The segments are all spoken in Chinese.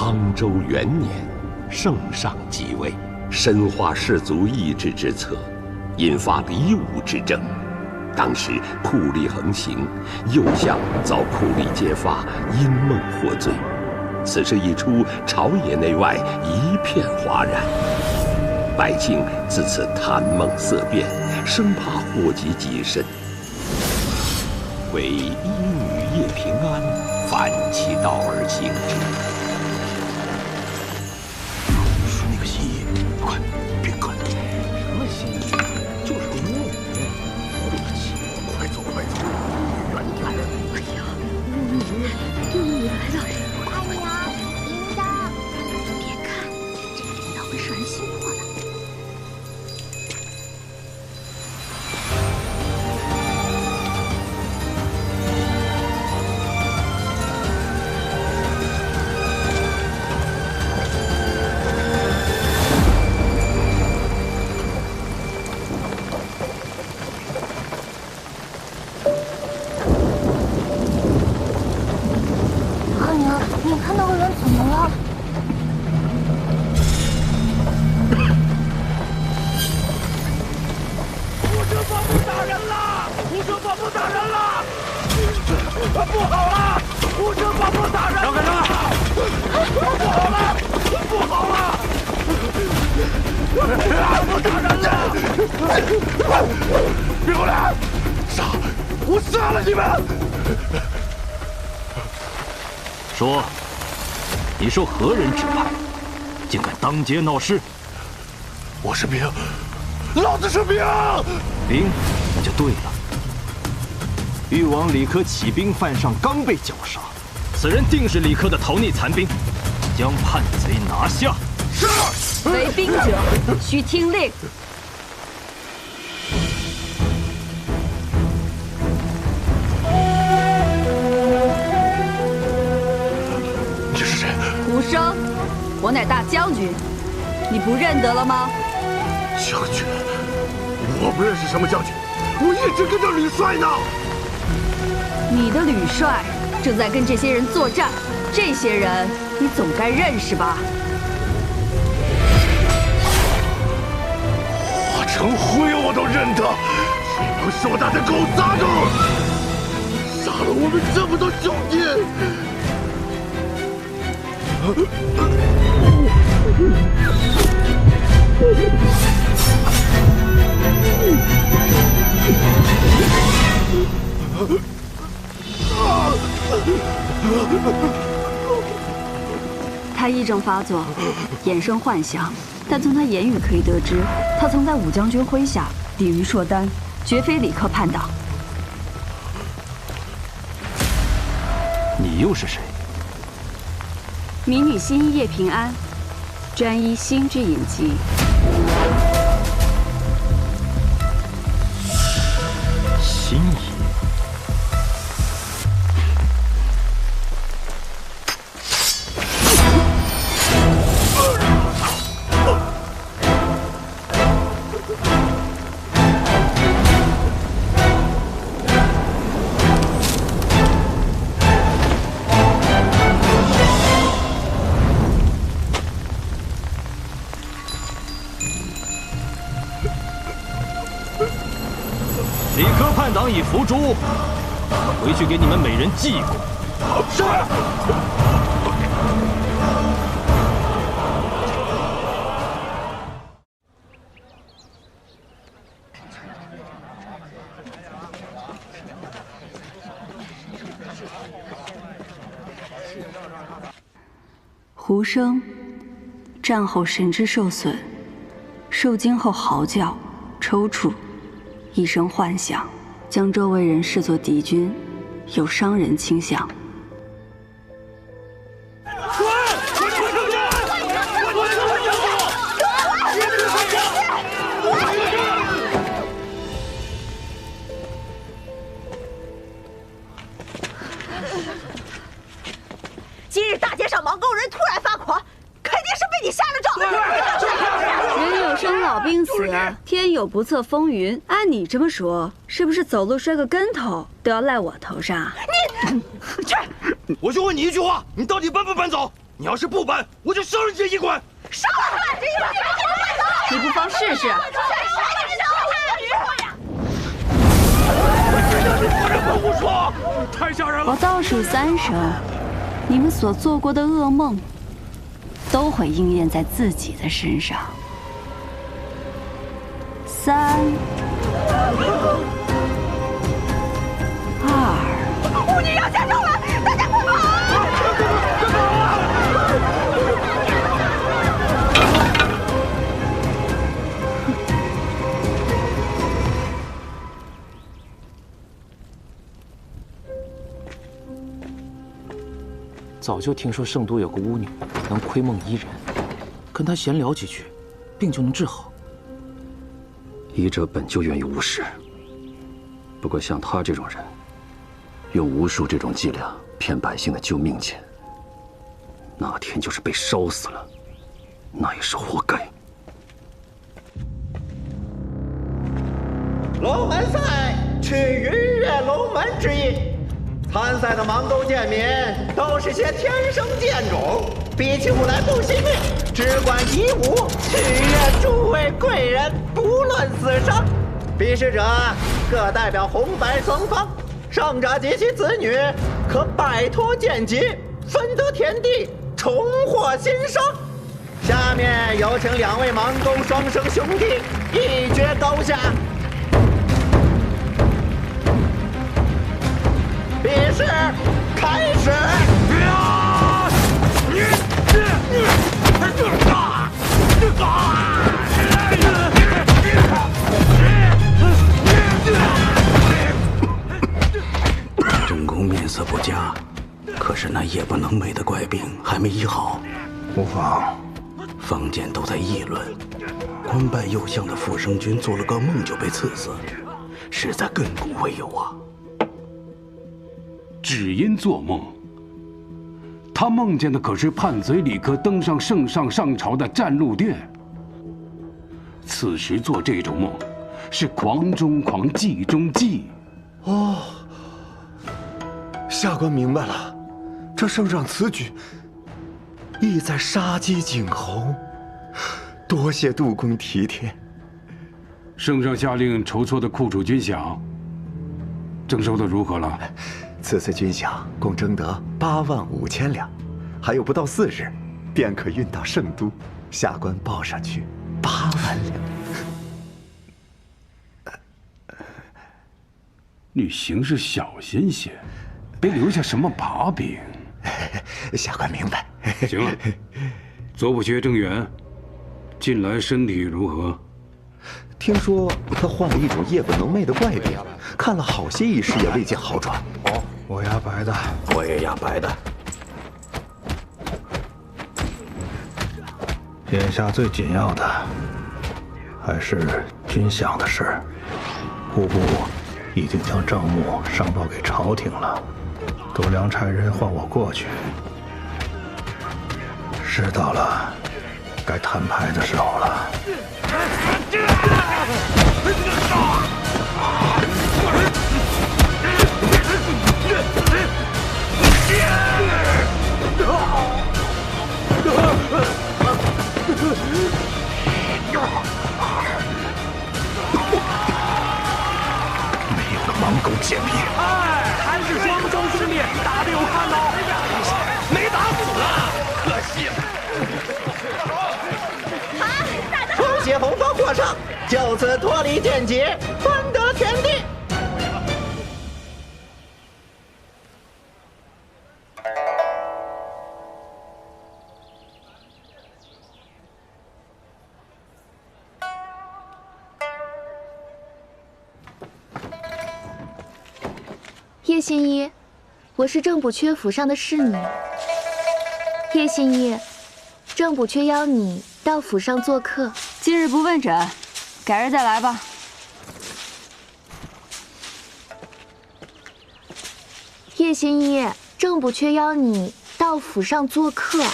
汤州元年，圣上即位，深化士族意志之策，引发黎武之争。当时酷吏横行，右相遭酷吏揭发，因梦获罪。此事一出，朝野内外一片哗然，百姓自此谈梦色变，生怕祸及己身。为医女叶平安反其道而行之。是那个新衣，快别看了。什么新衣？就是个巫女。对不起，快走快走，远点。哎呀，你来了！哎呀，铃铛！别看，这个铃铛会摄人心魄的。你看那个人怎么了？胡哲法部大人啦！胡哲法部大人啦！不好了！胡哲法部大人！让开！不好了！不好了！法部大人了！别过来！我杀了你们！说，你受何人指派，竟敢当街闹事？我是兵，老子是兵。兵，那就对了。誉王李科起兵犯上，刚被绞杀，此人定是李科的逃匿残兵，将叛贼拿下。是。为兵者，须听令。胡生，我乃大将军，你不认得了吗？将军，我不认识什么将军，我一直跟着吕帅呢。你的吕帅正在跟这些人作战，这些人你总该认识吧？华成辉我都认得，这帮硕大的狗杂种，杀了我们这么多兄弟！他癔症发作，衍生幻想，但从他言语可以得知，他曾在武将军麾下抵御硕丹，绝非李克叛党。你又是谁？民女新衣叶平安，专医心之隐疾。心仪。李科叛党已伏诛，回去给你们每人记过。是。胡生，战后神志受损，受惊后嚎叫、抽搐，一生幻想，将周围人视作敌军，有伤人倾向。今日大街上盲沟人突然发狂，肯定是被你下了咒。人有生老病死，天有不测风云。按你这么说，是不是走路摔个跟头都要赖我头上？你去！我就问你一句话，你到底搬不搬走？你要是不搬，我就烧了你这医馆！烧了这医馆！你不妨试试。胡说，太吓人了！我倒数3声，你们所做过的噩梦，都会应验在自己的身上。3、2。巫女要下手了，大家快跑！早就听说圣都有个巫女能窥梦医人，跟她闲聊几句，病就能治好。医者本就源于巫师，不过像他这种人，用巫术这种伎俩骗百姓的救命钱，哪天就是被烧死了，那也是活该。龙门赛取鱼跃龙门之意。参赛的盲沟贱民都是些天生贱种，比起无来不惜命，只管以武取悦诸位贵人，不论死生。比试者各代表红白双方，胜者及其子女可摆脱贱疾，分得田地，重获新生。下面有请2位盲沟双生兄弟一决高下。比试开始！正宫面色不佳，可是那夜不能寐的怪病还没医好。无妨，坊间都在议论，官拜右相的傅生君做了个梦就被赐死，实在亘古未有啊。只因做梦，他梦见的可是叛贼李克登上圣上上朝的占路殿。此时做这种梦，是狂中狂，忌中忌。哦，下官明白了，这圣上此举，意在杀鸡儆猴。多谢杜公体贴。圣上下令筹措的库储军饷，征收的如何了？此次军饷共征得8万5千两，还有不到4日，便可运到圣都。下官报上去8万两。你行事小心些，别留下什么把柄。下官明白。行了，左补阙郑远近来身体如何？听说他患了一种夜不能寐的怪病，看了好些医师也未见好转。哦，我压白的，我也压白的。眼下最紧要的还是军饷的事，户部已经将账目上报给朝廷了，都梁差人唤我过去。是到了该摊牌的时候了。没有了盲狗贱民，还是双生兄弟打得有看头，没打死啊，可惜了。恭喜红方获胜，就此脱离剑疾，分得田地。叶新一，我是正补阙府上的侍女。叶新一，正补阙邀你到府上做客。今日不问诊，改日再来吧。叶新一，正补阙邀你到府上做客。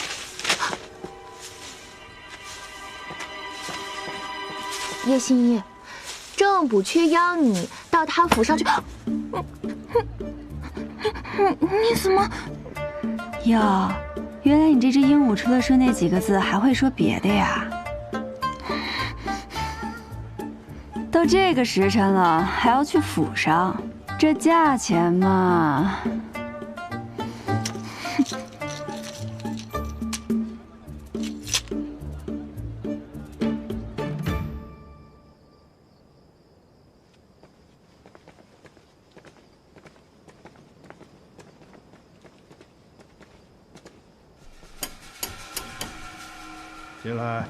叶新一，正补阙邀你到他府上去。你怎么？呀，原来你这只鹦鹉除了说那几个字，还会说别的呀？都这个时辰了，还要去府上，这价钱嘛……进来。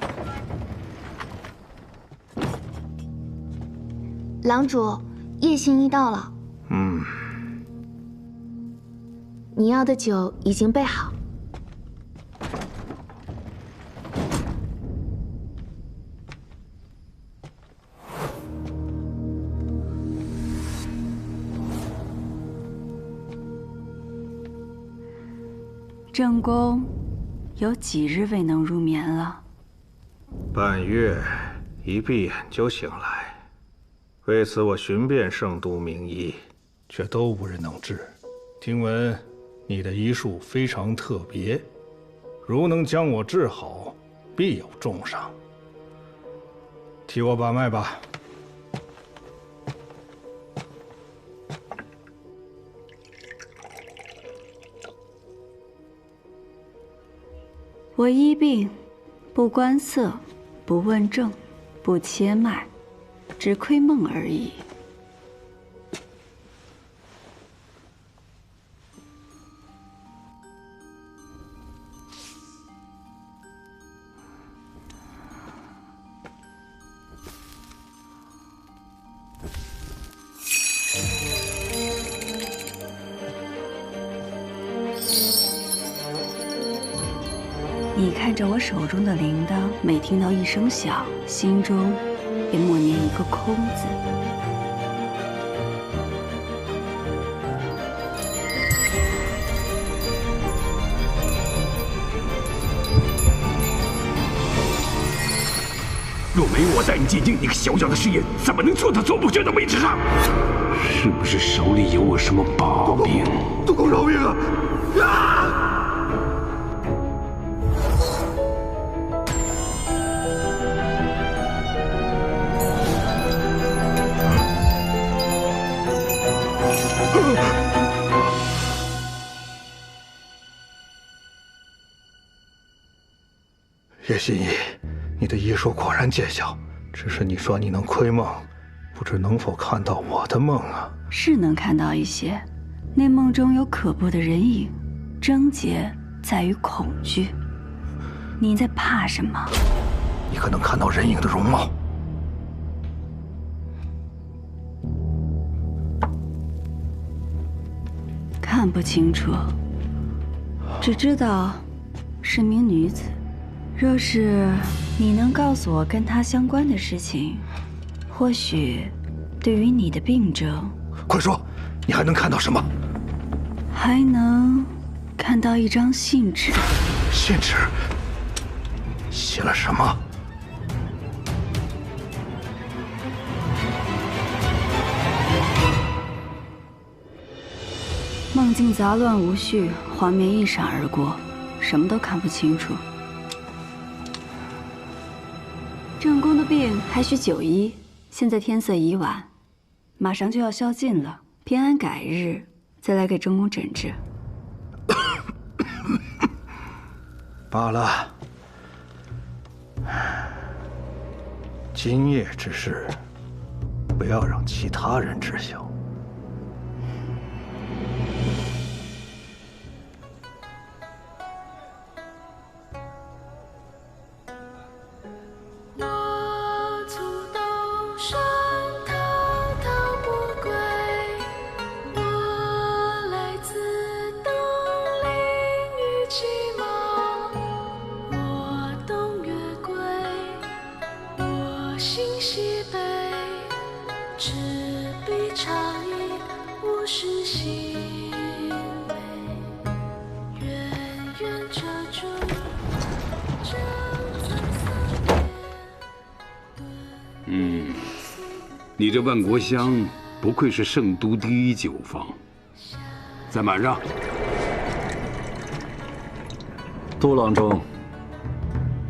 郎主，叶信一到了。你要的酒已经备好。正宫有几日未能入眠了？半月，一闭眼就醒来。为此，我寻遍圣都名医，却都无人能治。听闻你的医术非常特别，如能将我治好，必有重赏。替我把脉吧。我医病，不观色，不问症，不切脉，只窥梦而已。你看着我手中的铃铛，每听到一声响，心中便默念一个空字。若没我带你进京，一个小小的试验，怎么能坐到总捕圈的位置上？是不是手里有我什么把柄？督公饶命啊！啊！叶心怡，你的医术果然见效，只是你说你能窥梦，不知能否看到我的梦啊？是能看到一些，那梦中有可怖的人影，症结在于恐惧。你在怕什么？你可能看到人影的容貌？看不清楚，只知道是名女子。若是你能告诉我跟她相关的事情，或许对于你的病症，快说，你还能看到什么？还能看到一张信纸。信纸写了什么？梦境杂乱无序，画面一闪而过，什么都看不清楚。正宫的病还需久医，现在天色已晚，马上就要宵禁了，偏安改日再来给正宫诊治。罢了，今夜之事，不要让其他人知晓。你这万国香不愧是圣都第一酒坊，再满上。杜郎中，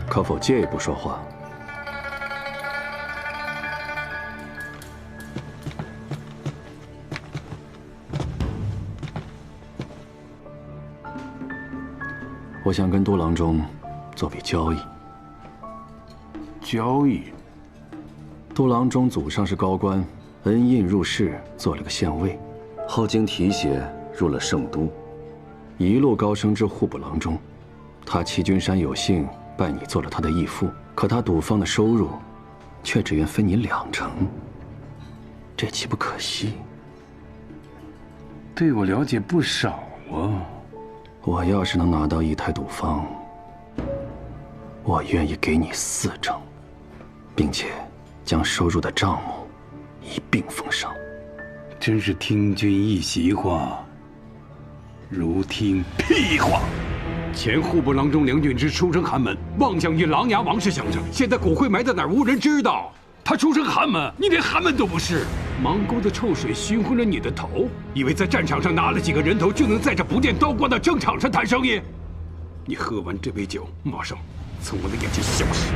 可否借一步说话？我想跟杜郎中做笔交易。交易？杜郎中祖上是高官，恩印入仕，做了个县尉，后经提携入了圣都，一路高升至户部郎中。他齐君山有幸拜你做了他的义父，可他赌坊的收入，却只愿分你2成，这岂不可惜？对我了解不少啊。我要是能拿到一台赌坊，我愿意给你4成，并且将收入的账目一并奉上。真是听君一席话，如听屁话。前户部郎中梁俊之出身寒门，妄想与琅琊王氏相争，现在骨灰埋在哪儿无人知道。他出身寒门，你连寒门都不是。芒沟的臭水熏昏了你的头，以为在战场上拿了几个人头就能在这不见刀光的正场上谈生意？你喝完这杯酒，马上从我的眼前消失。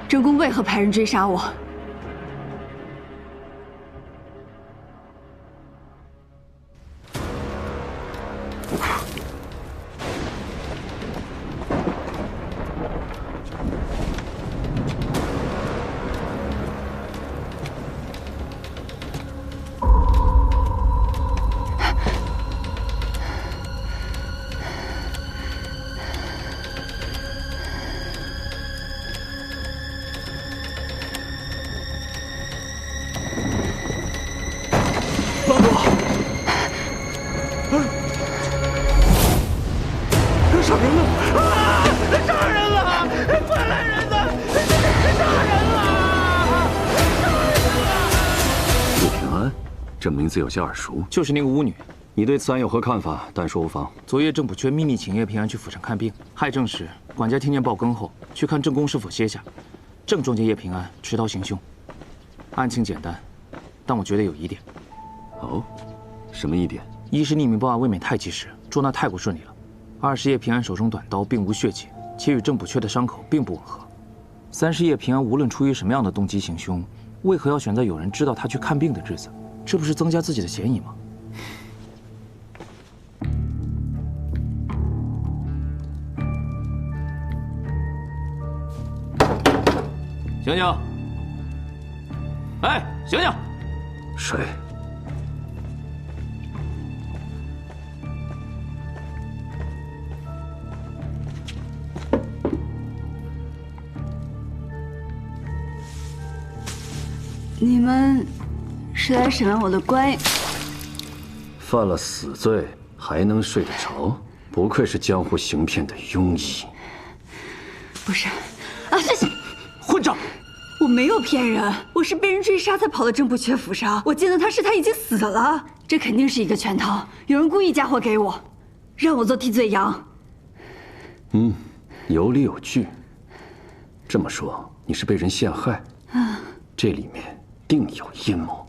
郑公为何派人追杀我？这名字有些耳熟，就是那个巫女。你对此案有何看法？但说无妨。昨夜郑补缺秘密请叶平安去府上看病，害郑时，管家听见报更后，去看郑公是否歇下，正撞见叶平安持刀行凶。案情简单，但我觉得有疑点。哦，什么疑点？一是匿名报案未免太及时，捉拿太过顺利了；二是叶平安手中短刀并无血迹，且与郑补缺的伤口并不吻合；三是叶平安无论出于什么样的动机行凶，为何要选在有人知道他去看病的日子？这不是增加自己的嫌疑吗？醒醒！哎，醒醒！谁？你们是来审问我的官？犯了死罪还能睡得着？不愧是江湖行骗的庸医。不是，啊，这是混账！我没有骗人，我是被人追杀才跑到郑不缺府上。我见到他时，他已经死了。这肯定是一个圈套，有人故意嫁祸给我，让我做替罪羊。有理有据。这么说，你是被人陷害？这里面定有阴谋。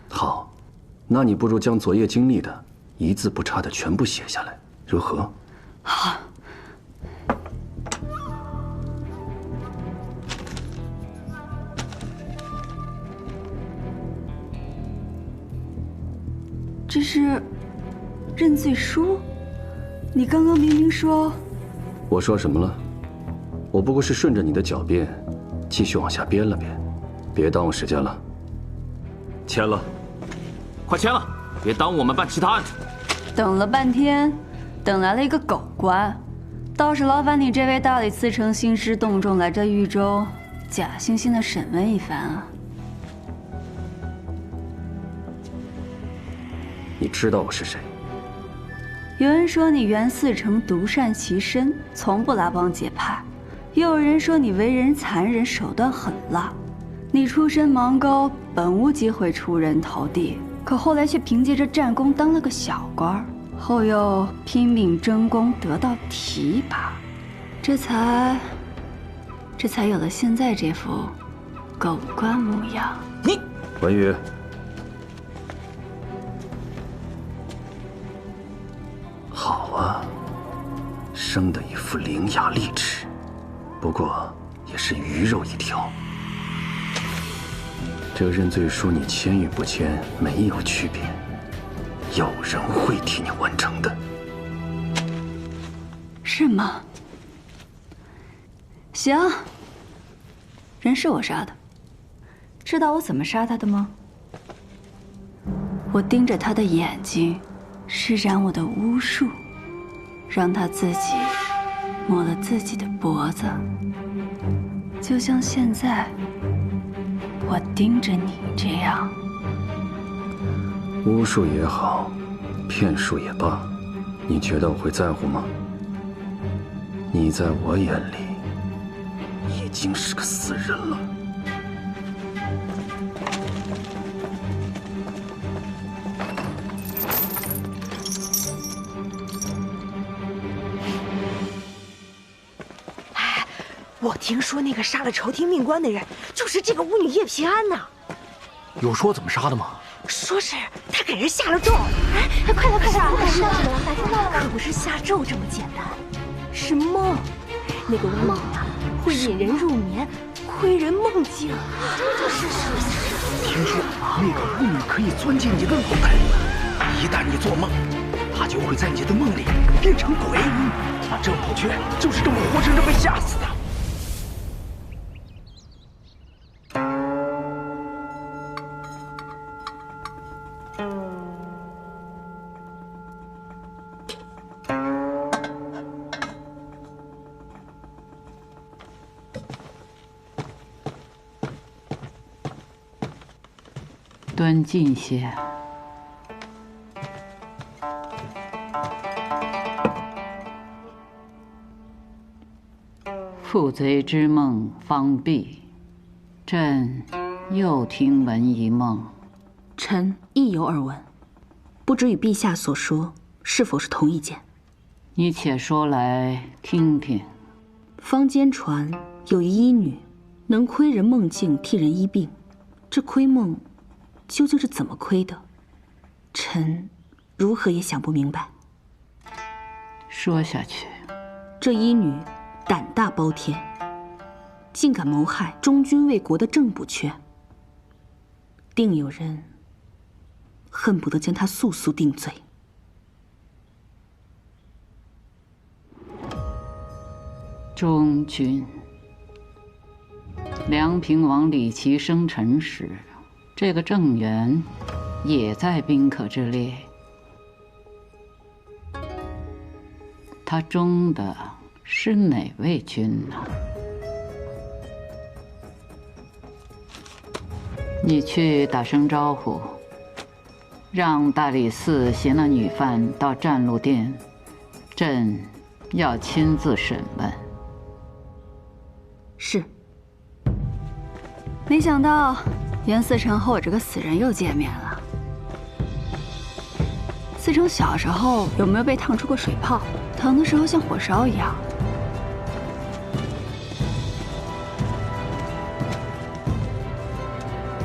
好，那你不如将昨夜经历的一字不差的全部写下来，如何？好。这是认罪书？你刚刚明明说……我说什么了？我不过是顺着你的狡辩，继续往下编了编，别耽误时间了。签了，快签了，别耽误我们办其他案子。等了半天，等来了一个狗官，倒是劳烦你这位大理寺丞兴师动众来这豫州，假惺惺的审问一番啊。你知道我是谁？有人说你袁嗣成独善其身，从不拉帮结派；又有人说你为人残忍，手段狠辣。你出身芒沟，本无机会出人头地，可后来却凭借着战功当了个小官，后又拼命争功得到提拔，这才有了现在这副狗官模样。你文宇。好啊，生的一副伶牙俐齿，不过也是鱼肉一条。这个认罪书你签与不签没有区别，有人会替你完成的。是吗？行，人是我杀的，知道我怎么杀他的吗？我盯着他的眼睛。施展我的巫术，让他自己抹了自己的脖子，就像现在我盯着你这样。巫术也好，骗术也罢，你觉得我会在乎吗？你在我眼里已经是个死人了。我听说那个杀了朝廷命官的人，就是这个巫女叶平安呐。有说怎么杀的吗？说是他给人下了咒。哎，快来，打听到了吗？可不是下咒这么简单，是梦。那个巫女啊，会引人入眠，窥人梦境。听说那个巫女可以钻进你的脑袋，一旦你做梦，她就会在你的梦里变成鬼。那郑不缺就是这么活生生被吓死的。端近些。负贼之梦方毕，朕又听闻一梦。臣亦有耳闻，不知与陛下所说是否是同一件？你且说来听听。坊间传有一医女，能窥人梦境，替人医病。这窥梦究竟是怎么窥的？臣如何也想不明白。说下去。这医女胆大包天，竟敢谋害忠君为国的郑不缺，定有人恨不得将她速速定罪。忠君，梁平王李琦生辰时，这个郑源也在宾客之列。他忠的是哪位君呢？你去打声招呼，让大理寺携那女犯到占禄殿，朕要亲自审问。是。没想到袁思成和我这个死人又见面了。思成小时候有没有被烫出过水泡？疼的时候像火烧一样。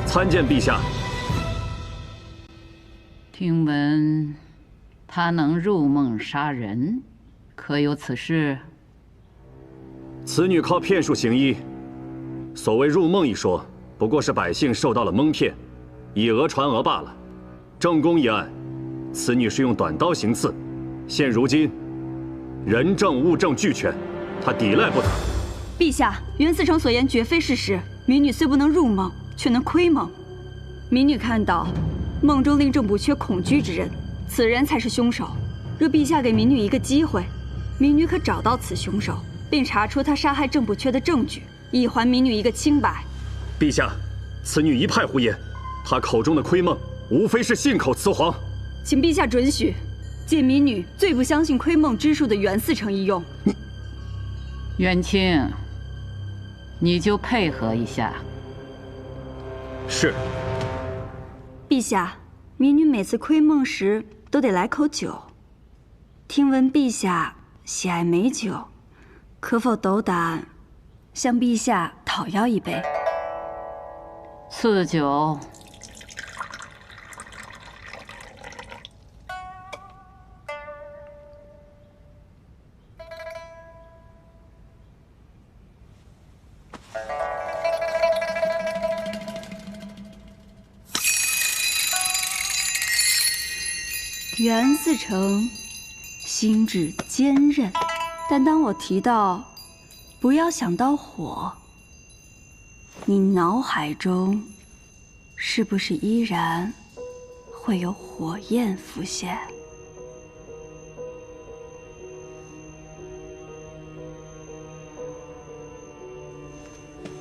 参见陛下。听闻他能入梦杀人，可有此事？此女靠骗术行医，所谓入梦一说，不过是百姓受到了蒙骗，以讹传讹罢了。正宫一案，此女是用短刀行刺，现如今人证物证俱全，她抵赖不得。陛下，袁思成所言绝非事实。民女虽不能入梦，却能窥梦。民女看到梦中令郑补缺恐惧之人，此人才是凶手。若陛下给民女一个机会，民女可找到此凶手，并查出他杀害郑补缺的证据，以还民女一个清白。陛下，此女一派胡言，她口中的窥梦，无非是信口雌黄。请陛下准许，借民女最不相信窥梦之术的袁思成一用。元清，你就配合一下。是。陛下，民女每次窥梦时都得来口酒。听闻陛下喜爱美酒，可否斗胆向陛下讨要一杯？赐酒。袁思成心智坚韧，但当我提到不要想到火，你脑海中是不是依然会有火焰浮现？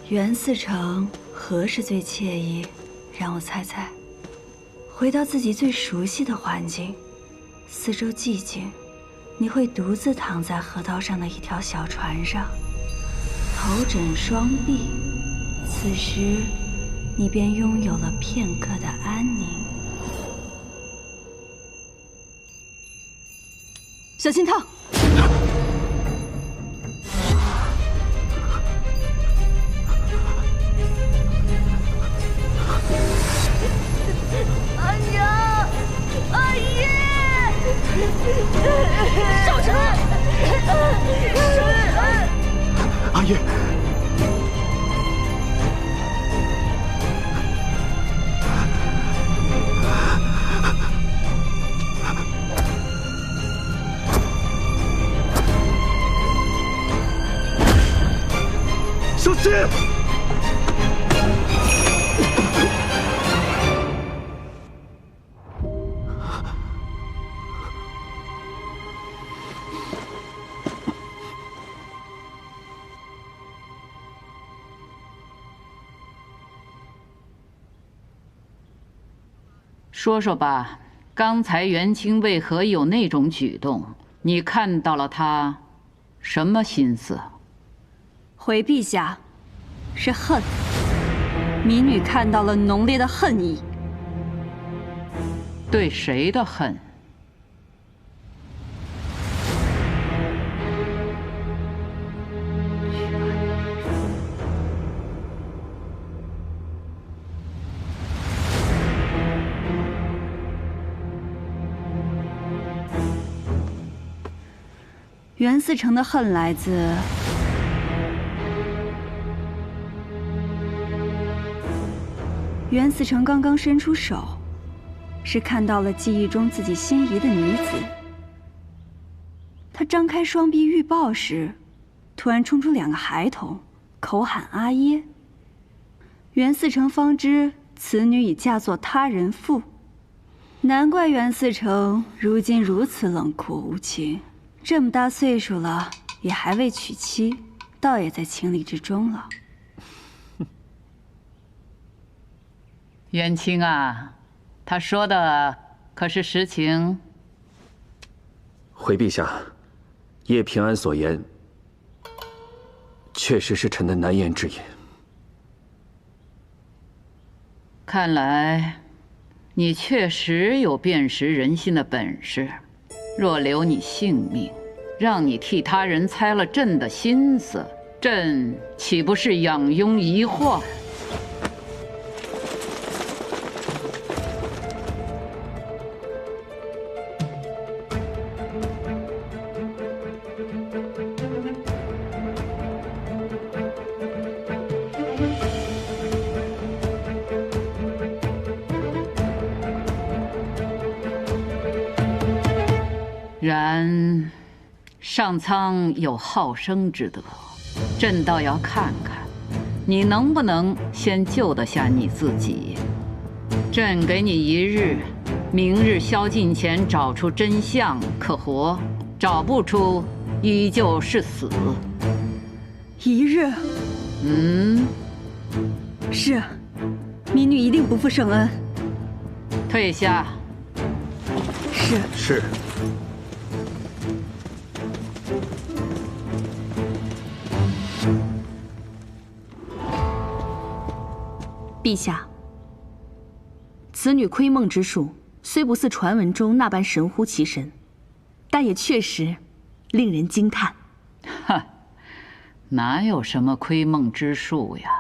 袁思成何时最惬意？让我猜猜。回到自己最熟悉的环境，四周寂静，你会独自躺在河道上的一条小船上，头枕双臂，此时你便拥有了片刻的安宁。小心烫！阿娘，阿姨，少晨，阿爷，小心！说说吧，刚才元清为何有那种举动？你看到了他什么心思？回陛下，是恨。民女看到了浓烈的恨意。对谁的恨？袁思成的恨来自袁思成刚刚伸出手，是看到了记忆中自己心仪的女子。他张开双臂欲抱时，突然冲出2个孩童，口喊阿耶。袁思成方知此女已嫁作他人妇，难怪袁思成如今如此冷酷无情。这么大岁数了，也还未娶妻，倒也在情理之中了。元清啊，他说的可是实情？回陛下，叶平安所言，确实是臣的难言之隐。看来，你确实有辨识人心的本事。若留你性命，让你替他人猜了朕的心思，朕岂不是养庸遗患？然，上苍有好生之德，朕倒要看看，你能不能先救得下你自己。朕给你1日，明日宵禁前找出真相，可活；找不出，依旧是死。1日？是，民女一定不负圣恩。退下。是。陛下，此女窥梦之术虽不似传闻中那般神乎其神，但也确实令人惊叹。哈，哪有什么窥梦之术呀？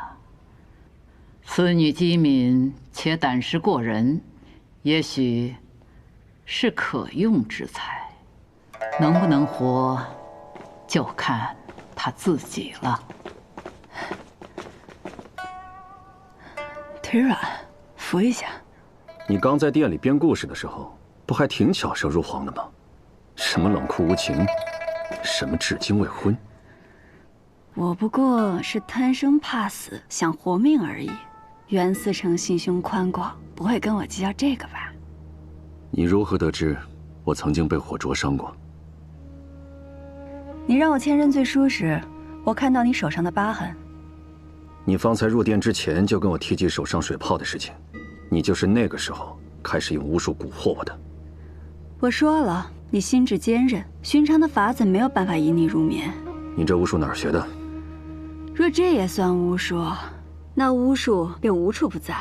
此女机敏且胆识过人，也许是可用之才，能不能活，就看她自己了。腿软，扶一下。你刚在店里编故事的时候，不还挺巧舌如簧的吗？什么冷酷无情，什么至今未婚。我不过是贪生怕死，想活命而已。袁思成心胸宽广，不会跟我计较这个吧？你如何得知我曾经被火灼伤过？你让我签认罪书时，我看到你手上的疤痕。你方才入殿之前就跟我提及手上水泡的事情，你就是那个时候开始用巫术蛊惑我的。我说了，你心智坚韧，寻常的法子没有办法引你入眠。你这巫术哪儿学的？若这也算巫术，那巫术便无处不在。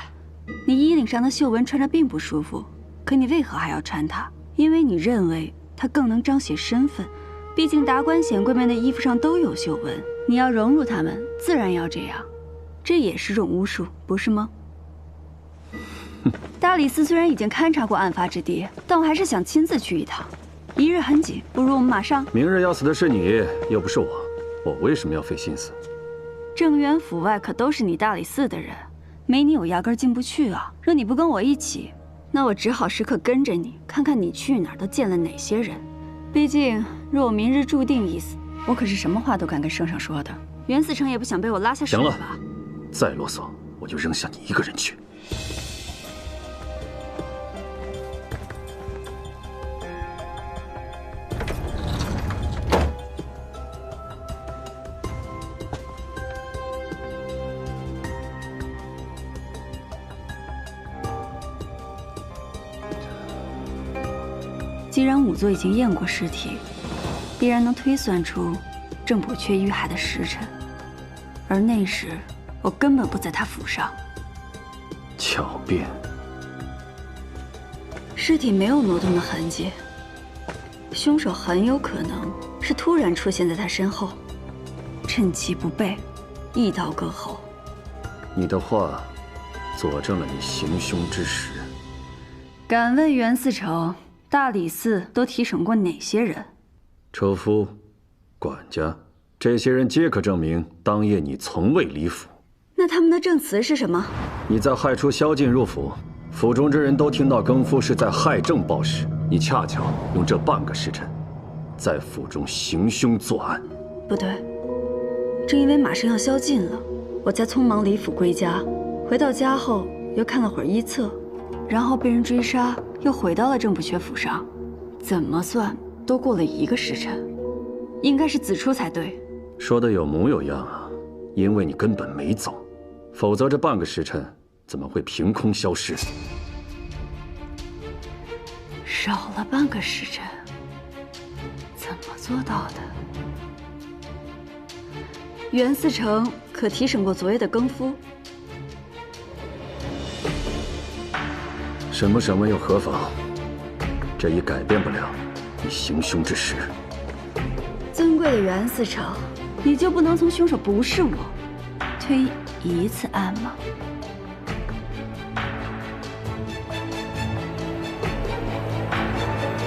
你衣领上的绣纹穿着并不舒服，可你为何还要穿它？因为你认为它更能彰显身份。毕竟达官显贵们的衣服上都有绣纹，你要融入他们，自然要这样。这也是种巫术，不是吗？大理寺虽然已经勘察过案发之地，但我还是想亲自去一趟。1日很紧，不如我们马上。明日要死的是你，又不是我，我为什么要费心思？正元府外可都是你大理寺的人，没你我压根进不去啊。若你不跟我一起，那我只好时刻跟着你，看看你去哪儿都见了哪些人。毕竟若我明日注定一死，我可是什么话都敢跟圣上说的。袁思成也不想被我拉下手吧？行了，再啰嗦我就扔下你一个人去。既然仵作已经验过尸体，必然能推算出郑补阙遇害的时辰，而那时我根本不在他府上。巧辩。尸体没有挪动的痕迹，凶手很有可能是突然出现在他身后，趁其不备，一刀割喉。你的话佐证了你行凶之时。敢问袁思成，大理寺都提审过哪些人？车夫、管家，这些人皆可证明当夜你从未离府。那他们的证词是什么？你在害出宵禁入府，府中之人都听到更夫是在害朕报时，你恰巧用这半个时辰，在府中行凶作案。不对，正因为马上要宵禁了，我才匆忙离府归家。回到家后又看了会儿医册，然后被人追杀，又回到了郑补阙府上。怎么算都过了1个时辰，应该是子初才对。说的有模有样啊，因为你根本没走，否则这半个时辰怎么会凭空消失？少了半个时辰，怎么做做到的。袁思成可提审过昨夜的更夫？审不审问又何妨？这已改变不了你行凶之时。尊贵的袁思成，你就不能从凶手不是我推一次案吗？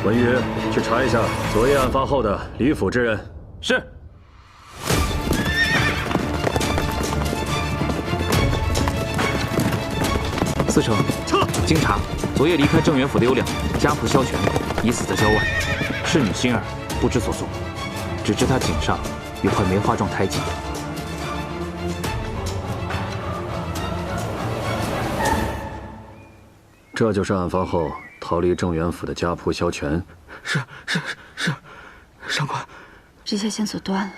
文宇，去查一下昨夜案发后的李府之人。是。司城，撤！经查，昨夜离开正元府的有2人，家仆萧全已死在郊外，侍女心儿不知所踪，只知她颈上有块梅花状胎记。这就是案发后逃离正元府的家仆萧全。是，上官。这下线索断了。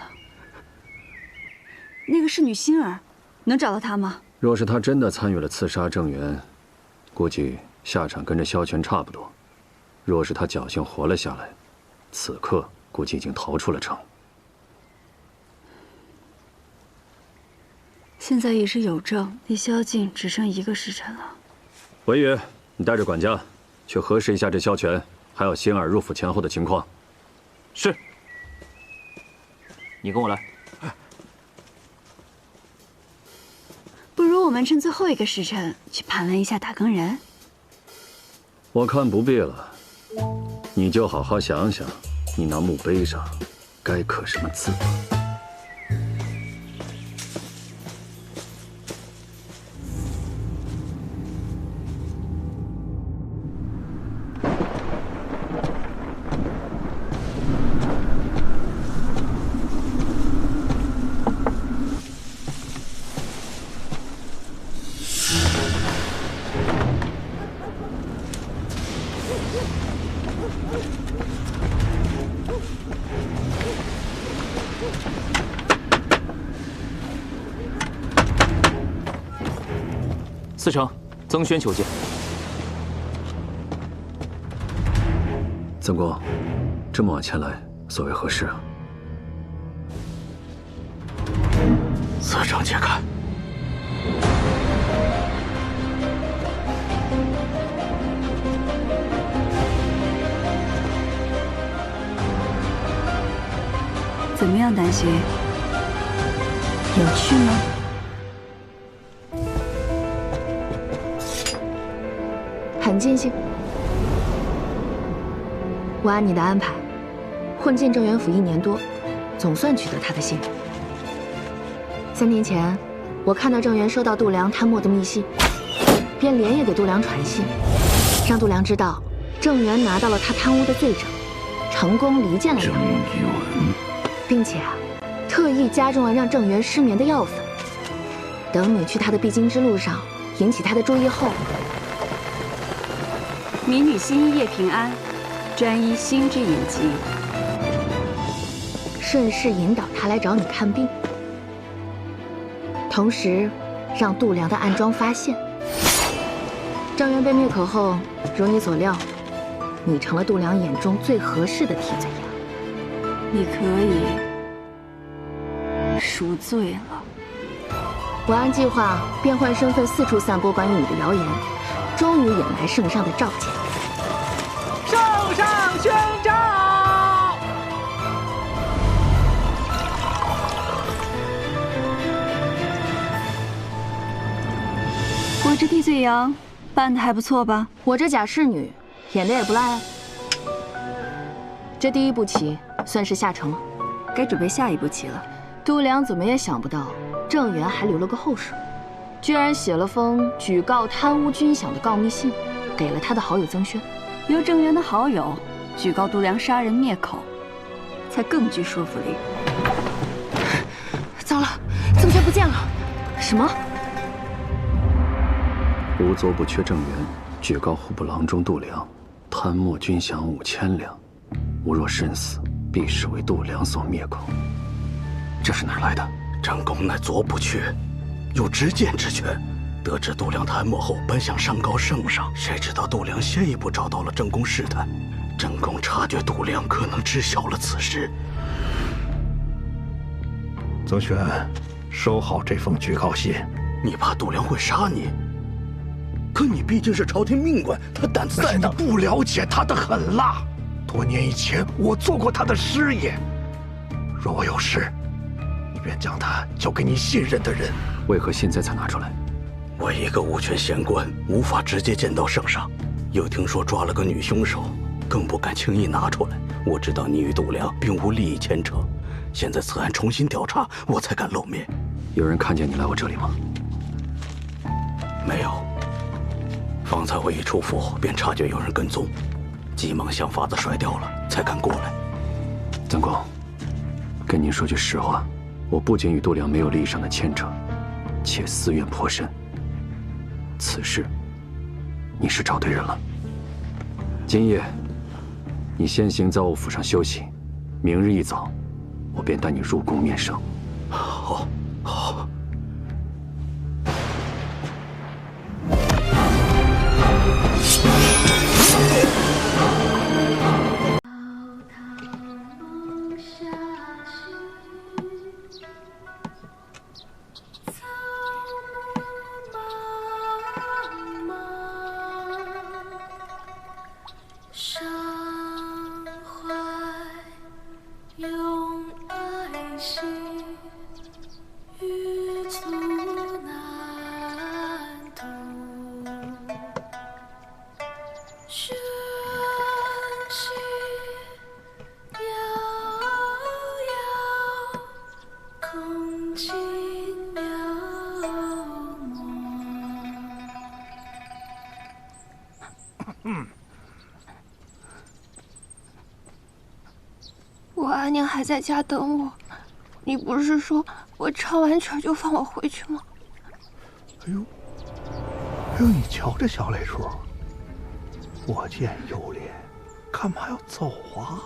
那个侍女心儿，能找到她吗？若是他真的参与了刺杀郑源，估计下场跟着萧全差不多。若是他侥幸活了下来，此刻估计已经逃出了城。现在已是有证，离宵禁只剩1个时辰了。文宇，你带着管家去核实一下这萧全还有心儿入府前后的情况。是。你跟我来。不如我们趁最后1个时辰去盘问一下打更人。我看不必了，你就好好想想，你那墓碑上该刻什么字吧。司城，曾轩求见。曾公，这么晚前来，所为何事啊？司城且看。怎么样，丹心？有趣吗？很尽兴。我按你的安排，混进正元府1年多，总算取得他的信任。3年前，我看到郑源收到度量贪墨的密信，便连夜给度量传信，让度量知道郑源拿到了他贪污的罪证，成功离间了郑源，并且特意加重了让郑源失眠的药粉。等你去他的必经之路上引起他的注意后，民女心一夜平安，专医心之隐疾，顺势引导他来找你看病，同时让度量的暗桩发现。郑源被灭口后，如你所料，你成了度量眼中最合适的替罪羊。你可以赎罪了。我按计划变换身份四处散播关于你的谣言，终于引来圣上的召见。圣上宣召！我这替罪羊办得还不错吧？我这假侍女演的也不赖啊。这第1步棋算是下成了，该准备下一步棋了。度量怎么也想不到，郑源还留了个后手，居然写了封举告贪污军饷的告密信，给了他的好友曾轩。由郑源的好友举告度量杀人灭口，才更具说服力。糟了，曾轩不见了！什么？无昨不缺郑源，举告户部郎中度量，贪墨军饷5000两。吾若身死，必视为度量所灭口。这是哪儿来的？郑公乃左不缺，有执剑之权。得知度量贪墨后，本想上告圣上，谁知道度量先一步找到了郑公试探，正宫察觉度量可能知晓了此事。曾轩，收好这封举告信。你怕度量会杀你？可你毕竟是朝廷命官，他胆子再大。你不了解他的狠辣。多年以前，我做过他的师爷。若我有事，你便将他交给你信任的人。为何现在才拿出来？我一个无权县官，无法直接见到圣上。又听说抓了个女凶手，更不敢轻易拿出来。我知道你与度量并无利益牵扯，现在此案重新调查，我才敢露面。有人看见你来我这里吗？没有。方才我一出府，便察觉有人跟踪，急忙想法子甩掉了，才敢过来。曾公，跟您说句实话，我不仅与度量没有利益上的牵扯，且私怨颇深。此事，你是找对人了。今夜，你先行在我府上休息，明日一早，我便带你入宫面圣。好，好。我阿娘还在家等我，你不是说我唱完曲就放我回去吗？哎呦，你瞧这小累数，我见犹怜，干嘛要走啊？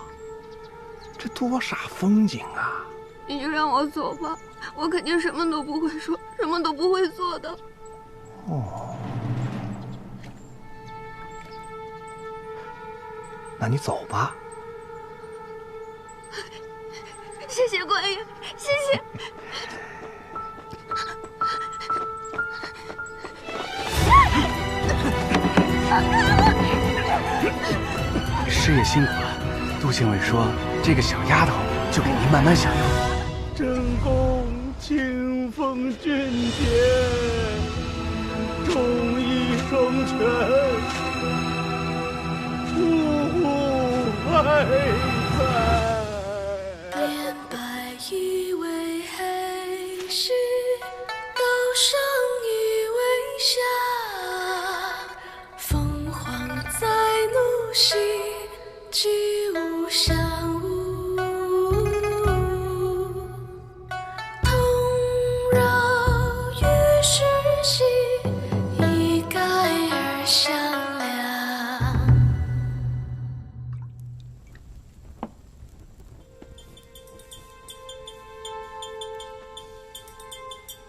这多煞风景啊！你就让我走吧，我肯定什么都不会说，什么都不会做的。哦，那你走吧。谢谢官爷，谢谢。师爷辛苦了，杜县尉说这个小丫头就给您慢慢享用。正宫清风俊杰，忠义双全，呜呼哀哉。变白衣为黑时，刀上一为霞。凤凰在怒兮，居无山屋。同绕于世兮，一概而相量。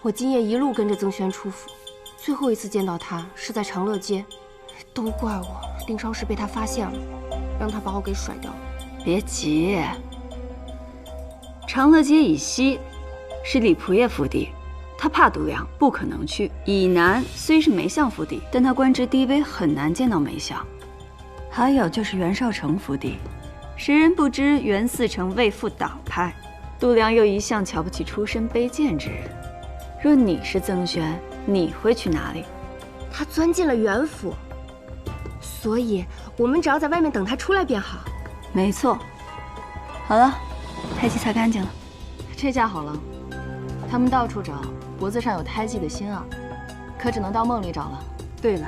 我今夜一路跟着曾轩出府，最后一次见到他是在长乐街，都怪我盯梢时被他发现了，让他把我给甩掉了。别急，长乐街以西是李仆射府邸，他怕度量，不可能去。以南虽是梅相府邸，但他官职低微，很难见到梅相。还有就是袁绍成府邸，时人不知袁嗣成为父党派，度量又一向瞧不起出身卑贱之人。若你是曾轩，你会去哪里？他钻进了袁府，所以我们只要在外面等他出来便好。没错。好了，胎记擦干净了。这下好了，他们到处找，脖子上有胎记的心啊，可只能到梦里找了。对了，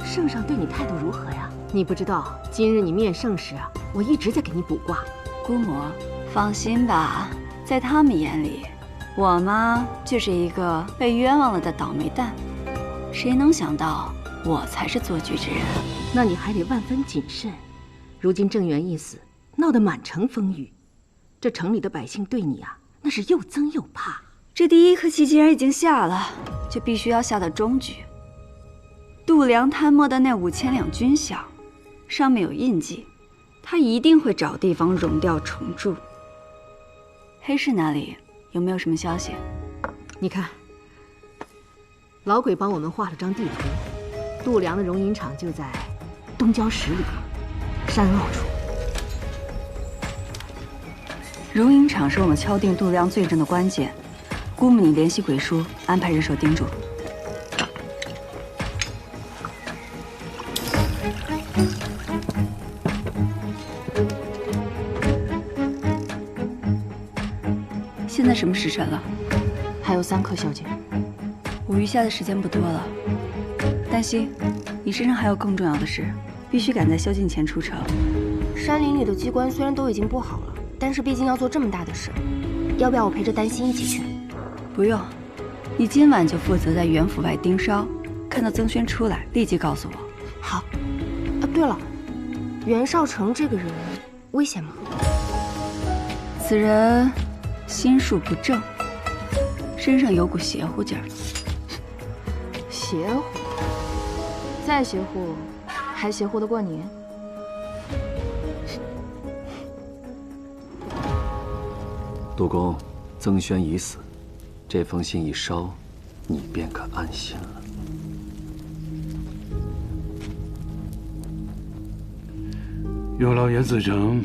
圣上对你态度如何呀？你不知道，今日你面圣时啊，我一直在给你卜卦。姑母，放心吧，在他们眼里，我妈就是一个被冤枉了的倒霉蛋。谁能想到我才是做局之人？那你还得万分谨慎。如今郑元一死，闹得满城风雨，这城里的百姓对你啊，那是又憎又怕。这第一颗棋既然已经下了，就必须要下到终局。度量贪墨的那5000两军饷，上面有印记，他一定会找地方熔掉重铸。黑市那里有没有什么消息？你看，老鬼帮我们画了张地图，度量的熔银厂就在东郊10里山坳处。熔银厂是我们敲定度量最正的关键，姑母你联系鬼叔，安排人手盯住。现在什么时辰了？还有3刻，小姐。我余下的时间不多了。丹心，你身上还有更重要的事，必须赶在宵禁前出城。山林里的机关虽然都已经布好了，但是毕竟要做这么大的事，要不要我陪着丹心一起去？不用，你今晚就负责在袁府外盯梢，看到曾轩出来，立即告诉我。好。啊，对了，袁绍成这个人危险吗？此人心术不正，身上有股邪乎劲儿。邪乎？再邪乎，还邪乎得过你？杜公，曾轩已死，这封信一烧，你便可安心了。有劳袁子成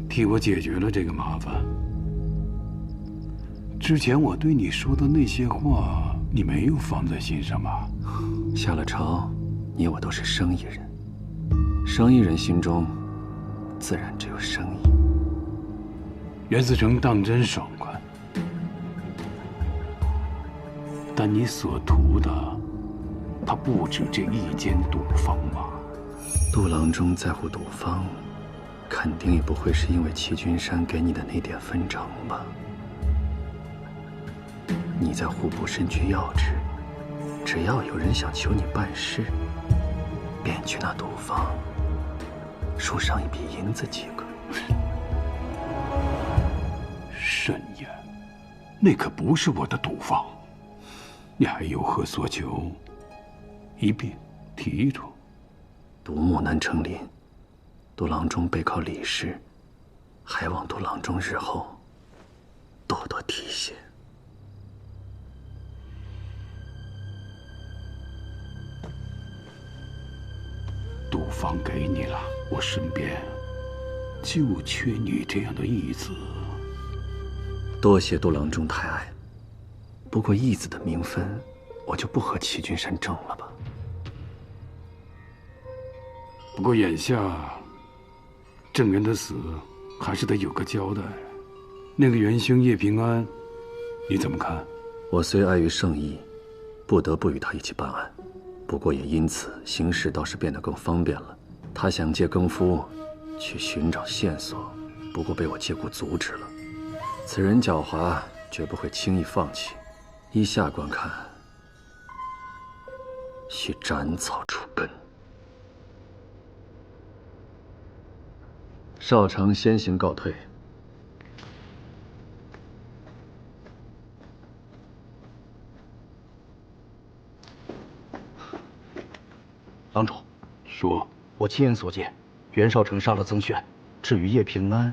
替我解决了这个麻烦。之前我对你说的那些话，你没有放在心上吧？下了朝，你我都是生意人，生意人心中自然只有生意。袁子成当真爽快，但你所图的，他不止这一间赌坊吧？杜郎中在乎赌坊，肯定也不会是因为齐君山给你的那点分成吧？你在户部身居要职，只要有人想求你办事，便去那赌坊输上一笔银子即可。慎言，那可不是我的赌坊。你还有何所求？一并提出。独木难成林，杜郎中背靠李氏，还望杜郎中日后多多提携。赌坊给你了，我身边就缺你这样的义子。多谢杜郎中抬爱，不过义子的名分，我就不和齐君山争了吧。不过眼下，郑源的死还是得有个交代。那个元凶叶平安，你怎么看？我虽碍于圣意，不得不与他一起办案，不过也因此行事倒是变得更方便了。他想借更夫去寻找线索，不过被我借故阻止了。此人狡猾，绝不会轻易放弃。依下官看，需斩草除根。少成先行告退。郎主，说，我亲眼所见，袁绍成杀了曾轩。至于叶平安，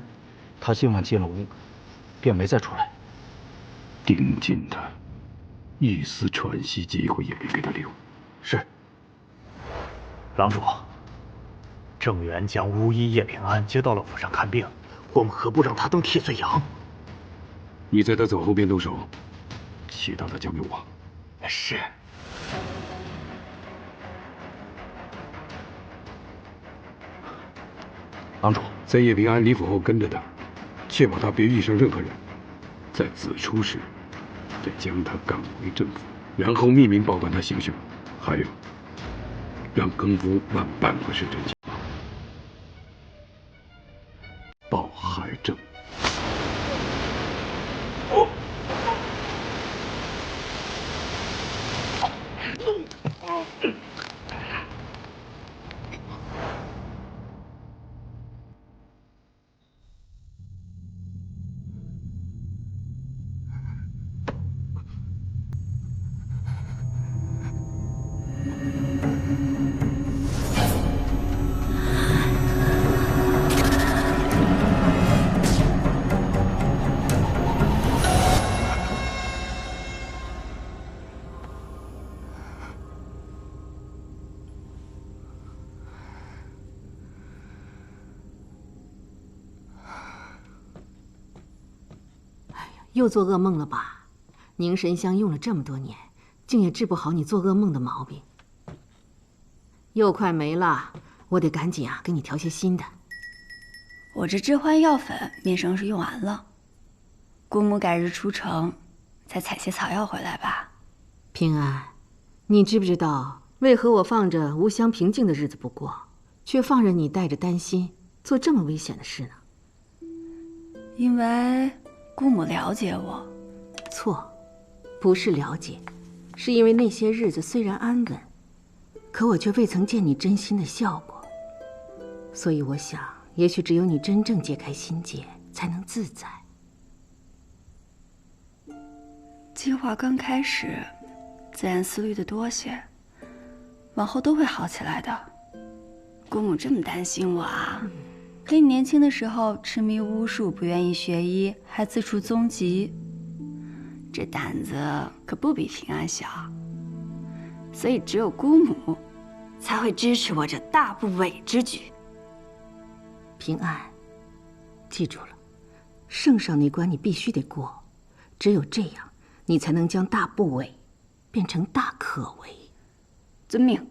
他今晚进了屋，便没再出来。盯紧他，一丝喘息机会也别给他留。是。郎主，郑源将巫医叶平安接到了府上看病，我们何不让他当替罪羊？你在他走后边动手，其他的交给我。是。郎主，在叶平安离府后跟着他，确保他别遇上任何人。在子出时，再将他赶回郑府，然后秘密保管他行凶。还有，让更夫万办不是真情，报害郑。又做噩梦了吧？凝神香用了这么多年，竟也治不好你做噩梦的毛病。又快没了，我得赶紧给你调些新的。我这致幻药粉面生是用完了，姑母改日出城，再采些草药回来吧。平安，你知不知道为何我放着无香平静的日子不过，却放着你带着担心做这么危险的事呢？因为姑母了解我。错，不是了解，是因为那些日子虽然安稳，可我却未曾见你真心的笑过。所以我想，也许只有你真正解开心结，才能自在。计划刚开始，自然思虑的多些，往后都会好起来的。姑母这么担心我啊？可你年轻的时候痴迷巫术，不愿意学医，还自处踪疾，这胆子可不比平安小。所以只有姑母才会支持我这大不韪之举。平安，记住了，圣上那关你必须得过，只有这样，你才能将大不韪变成大可为。遵命。